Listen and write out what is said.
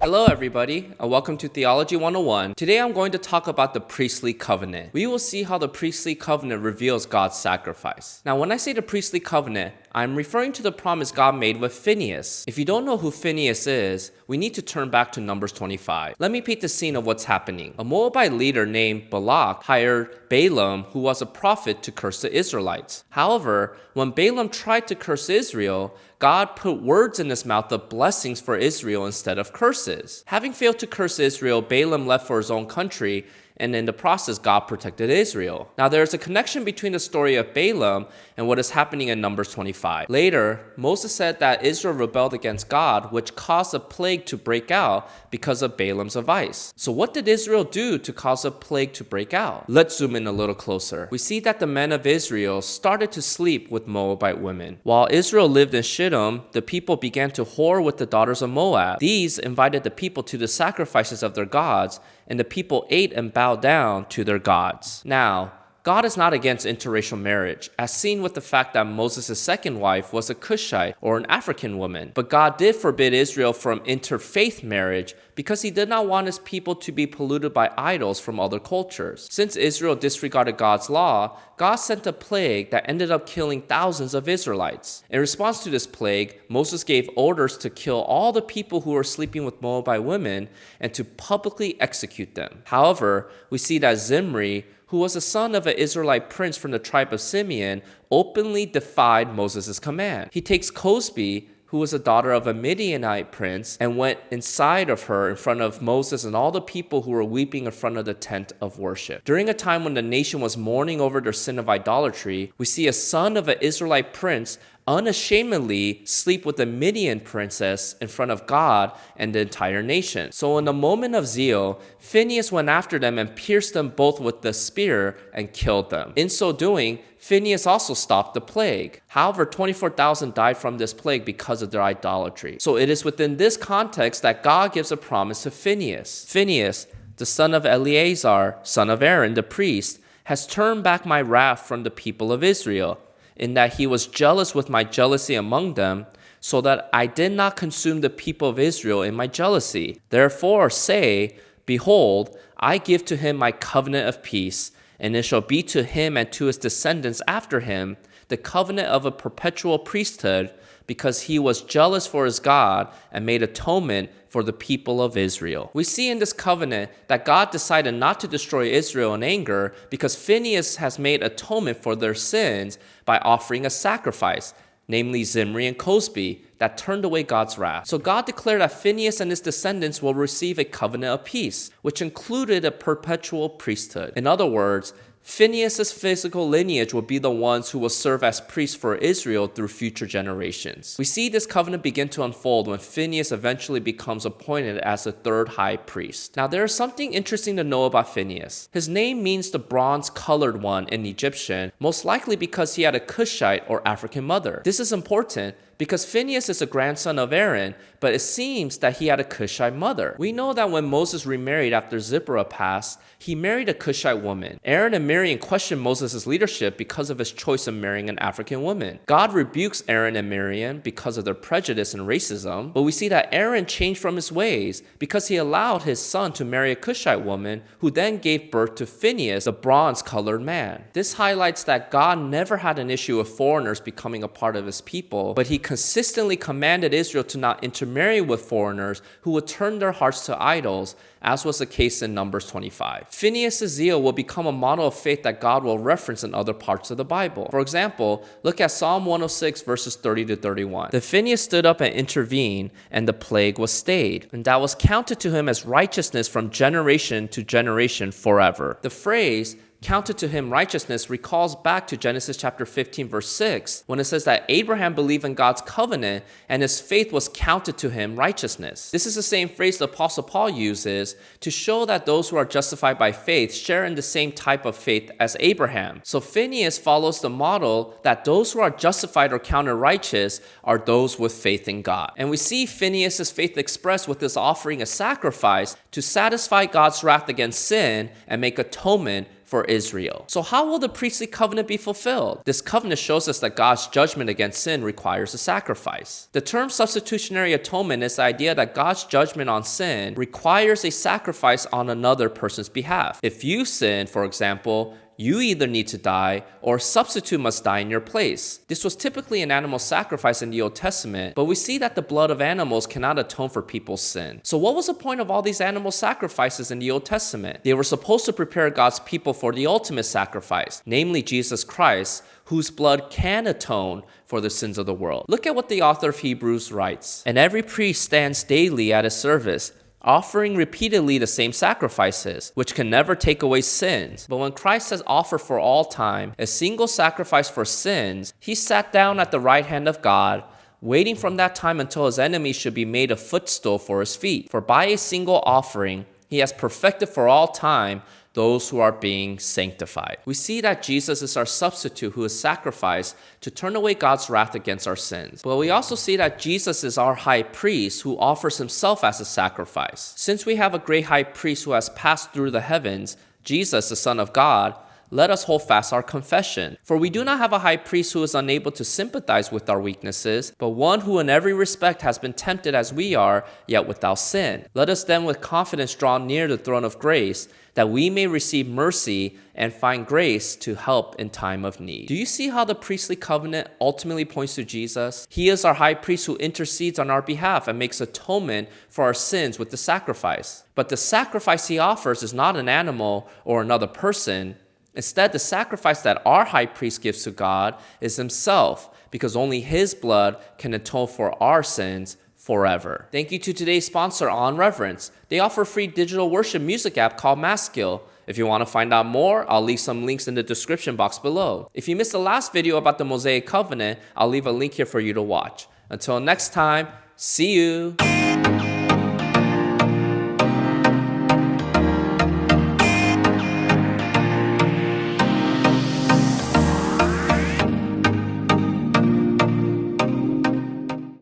Hello everybody, and welcome to Theology 101. Today I'm going to talk about the priestly covenant. We will see how the priestly covenant reveals God's sacrifice. Now when I say the priestly covenant, I'm referring to the promise God made with Phinehas. If you don't know who Phinehas is, we need to turn back to Numbers 25. Let me paint the scene of what's happening. A Moabite leader named Balak hired Balaam, who was a prophet, to curse the Israelites. However, when Balaam tried to curse Israel, God put words in his mouth of blessings for Israel instead of curses. Having failed to curse Israel, Balaam left for his own country, and in the process, God protected Israel. Now, there is a connection between the story of Balaam and what is happening in Numbers 25. Later, Moses said that Israel rebelled against God, which caused a plague to break out because of Balaam's advice. So what did Israel do to cause a plague to break out? Let's zoom in a little closer. We see that the men of Israel started to sleep with Moabite women. While Israel lived in Shittim, the people began to whore with the daughters of Moab. These invited the people to the sacrifices of their gods, and the people ate and bowed down to their gods. Now, God is not against interracial marriage, as seen with the fact that Moses' second wife was a Cushite or an African woman. But God did forbid Israel from interfaith marriage because he did not want his people to be polluted by idols from other cultures. Since Israel disregarded God's law, God sent a plague that ended up killing thousands of Israelites. In response to this plague, Moses gave orders to kill all the people who were sleeping with Moabite women and to publicly execute them. However, we see that Zimri, who was the son of an Israelite prince from the tribe of Simeon, openly defied Moses' command. He takes Cosbi, who was the daughter of a Midianite prince, and went inside of her in front of Moses and all the people who were weeping in front of the tent of worship. During a time when the nation was mourning over their sin of idolatry, we see a son of an Israelite prince unashamedly sleep with a Midian princess in front of God and the entire nation. So in a moment of zeal, Phinehas went after them and pierced them both with the spear and killed them. In so doing, Phinehas also stopped the plague. However, 24,000 died from this plague because of their idolatry. So it is within this context that God gives a promise to Phinehas. Phinehas, the son of Eleazar, son of Aaron, the priest, has turned back my wrath from the people of Israel, in that he was jealous with my jealousy among them, so that I did not consume the people of Israel in my jealousy. Therefore say, behold, I give to him my covenant of peace, and it shall be to him and to his descendants after him the covenant of a perpetual priesthood, because he was jealous for his God and made atonement for the people of Israel. We see in this covenant that God decided not to destroy Israel in anger because Phinehas has made atonement for their sins by offering a sacrifice, namely Zimri and Cosbi, that turned away God's wrath. So God declared that Phinehas and his descendants will receive a covenant of peace, which included a perpetual priesthood. In other words, Phinehas' physical lineage will be the ones who will serve as priests for Israel through future generations. We see this covenant begin to unfold when Phinehas eventually becomes appointed as the third high priest. Now, there is something interesting to know about Phinehas. His name means the bronze-colored one in Egyptian, most likely because he had a Cushite or African mother. This is important because Phinehas is a grandson of Aaron, but it seems that he had a Cushite mother. We know that when Moses remarried after Zipporah passed, he married a Cushite woman. Aaron and Miriam questioned Moses' leadership because of his choice of marrying an African woman. God rebukes Aaron and Miriam because of their prejudice and racism, but we see that Aaron changed from his ways because he allowed his son to marry a Cushite woman who then gave birth to Phinehas, the bronze-colored man. This highlights that God never had an issue with foreigners becoming a part of his people, but he consistently commanded Israel to not intermarry with foreigners who would turn their hearts to idols, as was the case in Numbers 25. Phinehas' zeal will become a model of faith that God will reference in other parts of the Bible. For example, look at Psalm 106 verses 30 to 31. Then Phinehas stood up and intervened, and the plague was stayed, and that was counted to him as righteousness from generation to generation forever. The phrase counted to him righteousness recalls back to Genesis chapter 15 verse 6 when it says that Abraham believed in God's covenant and his faith was counted to him righteousness. This is the same phrase the Apostle Paul uses to show that those who are justified by faith share in the same type of faith as Abraham. So Phinehas follows the model that those who are justified or counted righteous are those with faith in God. And we see Phinehas' faith expressed with his offering a sacrifice to satisfy God's wrath against sin and make atonement for Israel. So how will the priestly covenant be fulfilled? This covenant shows us that God's judgment against sin requires a sacrifice. The term substitutionary atonement is the idea that God's judgment on sin requires a sacrifice on another person's behalf. If you sin, for example, you either need to die or a substitute must die in your place. This was typically an animal sacrifice in the Old Testament, but we see that the blood of animals cannot atone for people's sin. So what was the point of all these animal sacrifices in the Old Testament? They were supposed to prepare God's people for the ultimate sacrifice, namely Jesus Christ, whose blood can atone for the sins of the world. Look at what the author of Hebrews writes. And every priest stands daily at his service, offering repeatedly the same sacrifices, which can never take away sins. But when Christ has offered for all time a single sacrifice for sins, he sat down at the right hand of God, waiting from that time until his enemies should be made a footstool for his feet. For by a single offering, he has perfected for all time those who are being sanctified. We see that Jesus is our substitute who is sacrificed to turn away God's wrath against our sins. But we also see that Jesus is our high priest who offers himself as a sacrifice. Since we have a great high priest who has passed through the heavens, Jesus, the Son of God, let us hold fast our confession. For we do not have a high priest who is unable to sympathize with our weaknesses, but one who in every respect has been tempted as we are, yet without sin. Let us then with confidence draw near the throne of grace, that we may receive mercy and find grace to help in time of need. Do you see how the priestly covenant ultimately points to Jesus? He is our high priest who intercedes on our behalf and makes atonement for our sins with the sacrifice. But the sacrifice he offers is not an animal or another person. Instead, the sacrifice that our high priest gives to God is himself, because only his blood can atone for our sins forever. Thank you to today's sponsor, Awe and Reverence. They offer a free digital worship music app called Maskill. If you want to find out more, I'll leave some links in the description box below. If you missed the last video about the Mosaic Covenant, I'll leave a link here for you to watch. Until next time, see you.